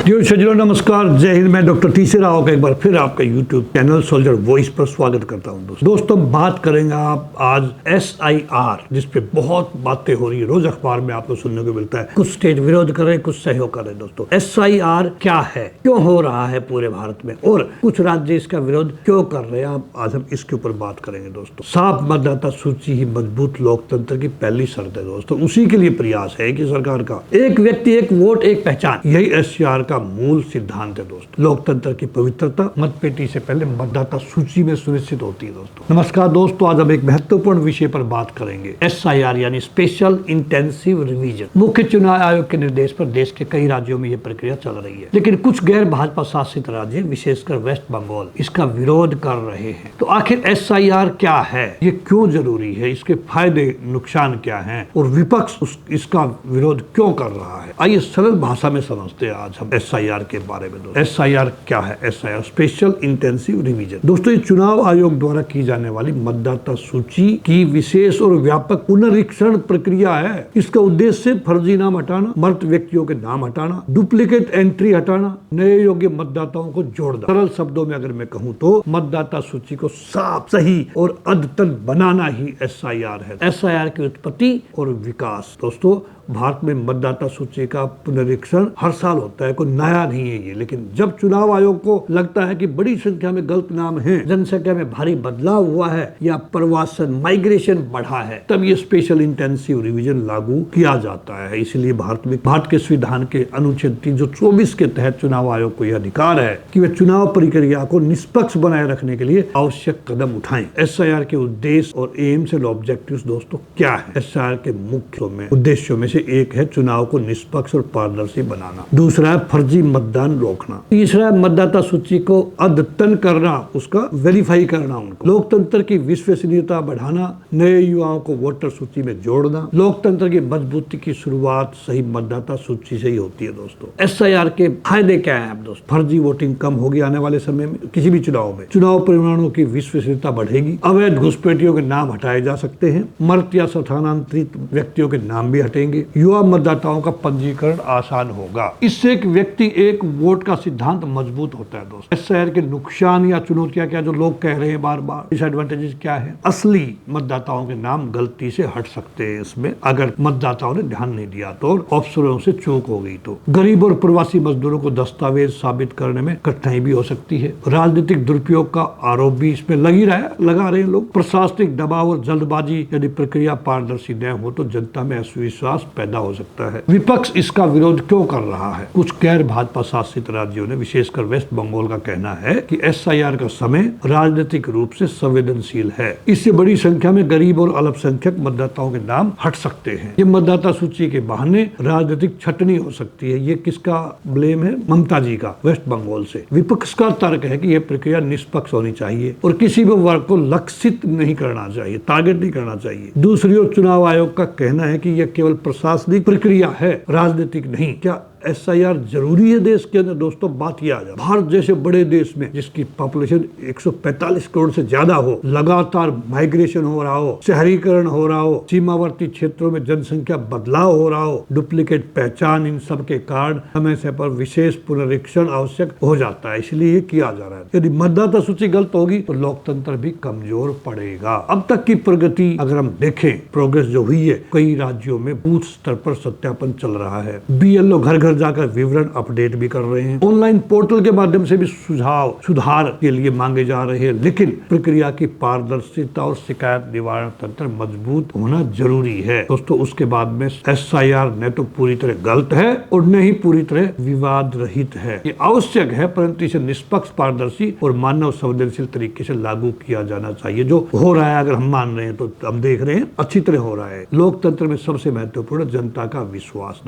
सज्जनों नमस्कार, जय हिंद। मैं डॉक्टर टी.सी. राव का एक बार फिर आपका यूट्यूब चैनल सोल्जर वॉइस पर स्वागत करता हूं। दोस्तों बात करेंगे आप आज SIR, जिसपे बहुत बातें हो रही है, रोज अखबार में आपको सुनने को मिलता है। कुछ स्टेट विरोध कर रहे हैं, कुछ सहयोग कर रहे हैं। दोस्तों SIR क्या है, क्यों हो रहा है पूरे भारत में, और कुछ राज्य इसका विरोध क्यों कर रहे हैं, आज हम इसके ऊपर बात करेंगे। दोस्तों साफ मतदाता सूची ही मजबूत लोकतंत्र की पहली शर्त है। दोस्तों उसी के लिए प्रयास है कि सरकार का एक व्यक्ति एक वोट एक पहचान, यही SIR का मूल सिद्धांत है। दोस्तों लोकतंत्र की पवित्रता मतपेटी से पहले मतदाता सूची में सुनिश्चित होती है। दोस्तों नमस्कार दोस्तों, आज हम एक महत्वपूर्ण विषय पर बात करेंगे। SIR यानी स्पेशल इंटेंसिव रिवीजन। मुख्य चुनाव आयोग के निर्देश पर देश के कई राज्यों में यह प्रक्रिया चल रही है, लेकिन कुछ गैर भाजपा शासित राज्य, विशेषकर वेस्ट बंगाल, इसका विरोध कर रहे हैं। तो आखिर SIR क्या है, ये क्यों जरूरी है, इसके फायदे नुकसान क्या हैं, और विपक्ष इसका विरोध क्यों कर रहा है, आइए सरल भाषा में समझते हैं आज हम SIR के बारे में। दोस्तों SIR क्या है? SIR special intensive revision. दोस्तों ये चुनाव आयोग द्वारा की जाने वाली मतदाता सूची की विशेष और व्यापक पुनरीक्षण प्रक्रिया है। इसका उद्देश्य फर्जी नाम हटाना, मृत व्यक्तियों के नाम हटाना, डुप्लीकेट एंट्री हटाना, नए योग्य मतदाताओं को जोड़ना। सरल शब्दों में अगर मैं कहूँ तो मतदाता सूची को साफ, सही और अद्यतन बनाना ही SIR है। SIR की उत्पत्ति और विकास। दोस्तों भारत में मतदाता सूची का पुनरीक्षण हर साल होता है, कोई नया नहीं है ये। लेकिन जब चुनाव आयोग को लगता है कि बड़ी संख्या में गलत नाम हैं, जनसंख्या में भारी बदलाव हुआ है या प्रवासन माइग्रेशन बढ़ा है, तब ये स्पेशल इंटेंसिव रिवीजन लागू किया जाता है। इसलिए भारत के संविधान के अनुच्छेद 324 के तहत चुनाव आयोग को यह अधिकार है कि वे चुनाव प्रक्रिया को निष्पक्ष बनाए रखने के लिए आवश्यक कदम उठाएं। SIR के उद्देश्य और एम्स एंड ऑब्जेक्टिव्स दोस्तों क्या है? SIR के मुख्य उद्देश्यों में एक है चुनाव को निष्पक्ष और पारदर्शी बनाना, दूसरा है फर्जी मतदान रोकना, तीसरा है मतदाता सूची को अद्यतन करना, उसका वेरीफाई करना, उनको लोकतंत्र की विश्वसनीयता बढ़ाना, नए युवाओं को वोटर सूची में जोड़ना। लोकतंत्र की मजबूती की शुरुआत सही मतदाता सूची से ही होती है। दोस्तों SIR के फायदे क्या है? दोस्तों फर्जी वोटिंग कम होगी आने वाले समय में, किसी भी चुनाव में चुनाव परिणामों की विश्वसनीयता बढ़ेगी, अवैध घुसपैठियों के नाम हटाए जा सकते हैं, मृत या स्थानांतरित व्यक्तियों के नाम भी हटेंगे, युवा मतदाताओं का पंजीकरण आसान होगा। इससे एक व्यक्ति एक वोट का सिद्धांत मजबूत होता है। दोस्तों SIR के नुकसान या चुनौतियां क्या, जो लोग कह रहे हैं बार बार, डिसएडवांटेजेस क्या है? असली मतदाताओं के नाम गलती से हट सकते हैं इसमें, अगर मतदाताओं ने ध्यान नहीं दिया तो, अफसरों से चूक हो गई तो। गरीब और प्रवासी मजदूरों को दस्तावेज साबित करने में कठिनाई भी हो सकती है। राजनीतिक दुरुपयोग का आरोप भी इसमें लगा रहे हैं लोग। प्रशासनिक दबाव और जल्दबाजी, यदि प्रक्रिया पारदर्शी न हो तो जनता में असविश्वास पैदा हो सकता है। विपक्ष इसका विरोध क्यों कर रहा है? कुछ गैर भाजपा शासित राज्यों ने, विशेषकर वेस्ट बंगाल का कहना है कि SIR का समय राजनीतिक रूप से संवेदनशील है। इससे बड़ी संख्या में गरीब और अल्पसंख्यक मतदाताओं के नाम हट सकते हैं। ये मतदाता सूची के बहाने राजनीतिक छटनी हो सकती है। ये किसका ब्लेम है? ममता जी का, वेस्ट बंगाल से। विपक्ष का तर्क है कि यह प्रक्रिया निष्पक्ष होनी चाहिए और किसी भी वर्ग को लक्षित नहीं करना चाहिए, टारगेट नहीं करना चाहिए। दूसरी ओर चुनाव आयोग का कहना है कि यह केवल प्रशासनिक प्रक्रिया है, राजनीतिक नहीं। क्या SIR जरूरी है देश के अंदर? दोस्तों बात यह आ जाए, भारत जैसे बड़े देश में जिसकी पॉपुलेशन 145 करोड़ से ज्यादा हो, लगातार माइग्रेशन हो रहा हो, शहरीकरण हो रहा हो, सीमावर्ती क्षेत्रों में जनसंख्या बदलाव हो रहा हो, डुप्लीकेट पहचान, इन सब के कारण समय से पर विशेष पुनरीक्षण आवश्यक हो जाता है। इसलिए ये किया जा रहा है। यदि मतदाता सूची गलत होगी तो लोकतंत्र भी कमजोर पड़ेगा। अब तक की प्रगति अगर हम देखें, प्रोग्रेस जो हुई है, कई राज्यों में बूथ स्तर पर सत्यापन चल रहा है। BLO घर घर जाकर विवरण अपडेट भी कर रहे हैं। ऑनलाइन पोर्टल के माध्यम से भी सुधार के लिए मांगे जा रहे हैं। लेकिन प्रक्रिया की पारदर्शिता और शिकायत निवारण तंत्र मजबूत होना जरूरी है। दोस्तों उसके बाद में SIR न तो पूरी तरह गलत है और न ही पूरी तरह विवाद रहित है। ये आवश्यक है, परंतु इसे निष्पक्ष, पारदर्शी और मानव संवेदनशील तरीके से लागू किया जाना चाहिए। जो हो रहा है, अगर हम मान रहे हैं तो हम देख रहे हैं अच्छी तरह हो रहा है। लोकतंत्र में सबसे महत्वपूर्ण जनता का विश्वास।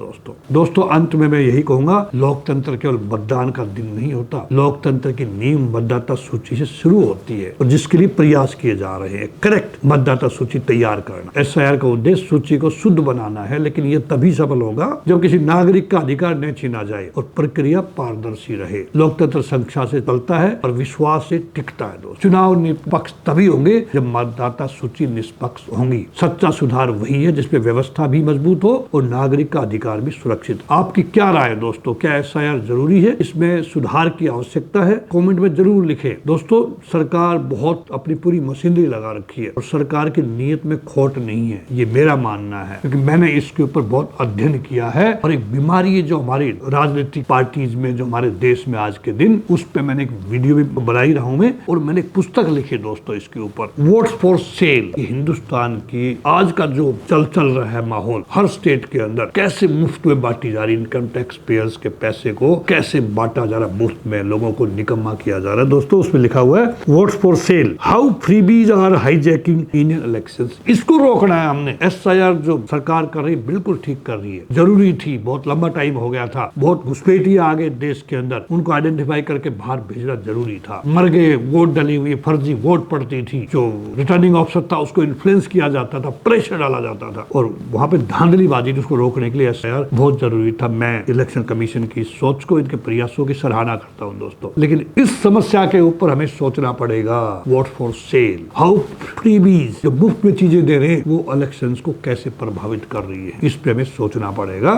दोस्तों अंत में मैं यही कहूंगा, लोकतंत्र केवल मतदान का दिन नहीं होता। लोकतंत्र की नींव मतदाता सूची से शुरू होती है और जिसके लिए प्रयास किए जा रहे हैं। करेक्ट मतदाता सूची तैयार करना। SIR का उद्देश्य सूची को शुद्ध बनाना है, लेकिन यह तभी सफल होगा जब किसी नागरिक का अधिकार न छीना जाए और प्रक्रिया पारदर्शी रहे। लोकतंत्र संख्या से चलता है और विश्वास से टिकता है। दोस्त चुनाव निष्पक्ष तभी होंगे जब मतदाता सूची निष्पक्ष होंगी। सच्चा सुधार वही है जिसमें व्यवस्था भी मजबूत हो और नागरिक का अधिकार भी सुरक्षित। आपकी क्या राय है दोस्तों, क्या एसआईआर जरूरी है, इसमें सुधार की आवश्यकता है? कमेंट में जरूर लिखें। दोस्तों सरकार बहुत अपनी पूरी मशीनरी लगा रखी है और सरकार की नीयत में खोट नहीं है, ये मेरा मानना है, क्योंकि मैंने इसके ऊपर बहुत अध्ययन किया है। और एक बीमारी है जो हमारी राजनीतिक पार्टीज में, जो हमारे देश में आज के दिन, उस पे मैंने एक वीडियो भी बना ही रहा हूं मैं, और मैंने एक पुस्तक लिखी दोस्तों इसके ऊपर, वोट्स फॉर सेल। हिंदुस्तान की आज का जो चल रहा है माहौल, हर स्टेट के अंदर कैसे मुफ्त में बांटी जा रही इनकम टैक्स पेयर्स के पैसे को, कैसे बांटा जा रहा मुफ्त में, लोगों को निकम्मा किया जा रहा है। दोस्तों उसमें लिखा हुआ है votes for sale, how freebies are hijacking Indian elections. इसको रोकना है हमने। एसआईआर जो सरकार कर रही है बिल्कुल ठीक कर रही है, जरूरी थी, बहुत लंबा टाइम हो गया था, बहुत घुसपैठियां आ गए देश के अंदर, उनको आइडेंटिफाई करके बाहर भेजना जरूरी था। मर गए, वोट डली हुई, फर्जी वोट पड़ती थी, जो रिटर्निंग ऑफिसर था उसको इन्फ्लुएंस किया जाता था, प्रेशर डाला जाता था, और वहां पे धांधलीबाजी, उसको रोकने के लिए एसआईआर बहुत जरूरी था। मैं इलेक्शन कमीशन की सोच को, इनके प्रयासों की सराहना करता हूं दोस्तों, लेकिन इस समस्या के ऊपर हमें सोचना पड़ेगा। Vote for sale, how freebies, जो मुफ्त में चीजें दे रहे हैं वो इलेक्शंस को कैसे प्रभावित कर रही है, इस पे हमें सोचना पड़ेगा।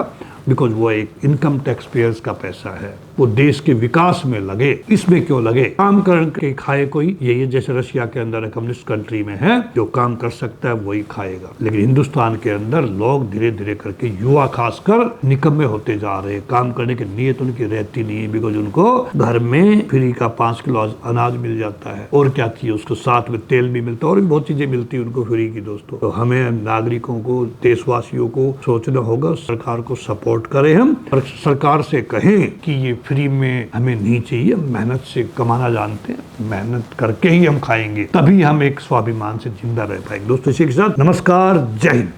बिकॉज वो एक इनकम टैक्स पेयर्स का पैसा है, वो देश के विकास में लगे, इसमें क्यों लगे? काम करके खाए कोई, ये जैसे रशिया के अंदर कम्युनिस्ट कंट्री में है, जो काम कर सकता है वही खाएगा। लेकिन हिंदुस्तान के अंदर लोग धीरे धीरे करके, युवा खासकर, निकम्मे होते जा रहे हैं, काम करने की नीयत उनकी रहती नहीं है, बिकॉज उनको घर में फ्री का 5 किलो अनाज मिल जाता है, और क्या चाहिए उसको, साथ में तेल भी मिलता है, और भी बहुत चीजें मिलती है उनको फ्री की। दोस्तों तो हमें नागरिकों को, देशवासियों को सोचना होगा, सरकार को सपोर्ट करें हम, और सरकार से कहें कि ये फ्री में हमें नहीं चाहिए, मेहनत से कमाना जानते हैं, मेहनत करके ही हम खाएंगे, तभी हम एक स्वाभिमान से जिंदा रह पाएंगे। दोस्तों इसी के साथ नमस्कार, जय हिंद।